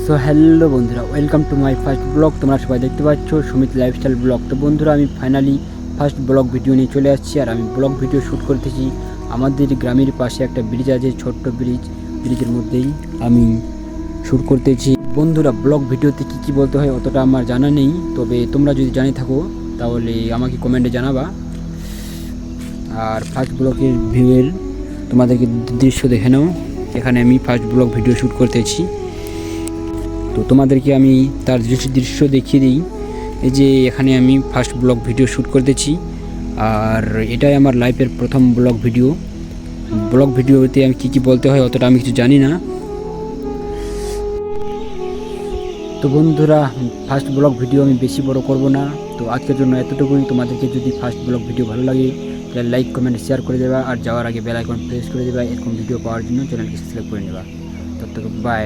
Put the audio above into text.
So hello বন্ধুরা, welcome to my first blog. তোমরা সবাই দেখতে পাচ্ছ সুমিত লাইফস্টাইল ব্লগ। তো বন্ধুরা, আমি ফাইনালি ফার্স্ট ব্লগ ভিডিও নিয়ে চলে আসছি। আর আমি ব্লগ ভিডিও শ্যুট করতেছি আমাদের গ্রামের পাশে একটা ব্রিজ আছে, ছোট্ট ব্রিজের মধ্যেই আমি শ্যুট করতেছি। বন্ধুরা, ব্লগ ভিডিওতে কী বলতে হয় অতটা আমার জানা নেই, তবে তোমরা যদি জানে থাকো তাহলে আমাকে কমেন্টে জানাবা। আর ফার্স্ট ব্লগের ভিউয়ের তোমাদেরকে দৃশ্য দেখে নাও। এখানে আমি ফার্স্ট ব্লগ ভিডিও শ্যুট করতেছি, তো তোমাদেরকে আমি তার দৃশ্য দেখিয়ে দিই। এই যে এখানে আমি ফার্স্ট ব্লগ ভিডিও শ্যুট করতেছি, আর এটাই আমার লাইফের প্রথম ব্লগ ভিডিও। ব্লগ ভিডিওতে আমি কী বলতে হয় অতটা আমি কিছু জানি না। তো বন্ধুরা, ফার্স্ট ব্লগ ভিডিও আমি বেশি বড় করব না, তো আজকের জন্য এতটুকুই। তোমাদেরকে যদি ফার্স্ট ব্লগ ভিডিও ভালো লাগে তাহলে লাইক কমেন্ট শেয়ার করে দেবা, আর যাওয়ার আগে বেল আইকন প্রেস করে দেবা এরকম ভিডিও পাওয়ার জন্য। চ্যানেলকে সাবস্ক্রাইব করে নেবা। ততটুকু বাই।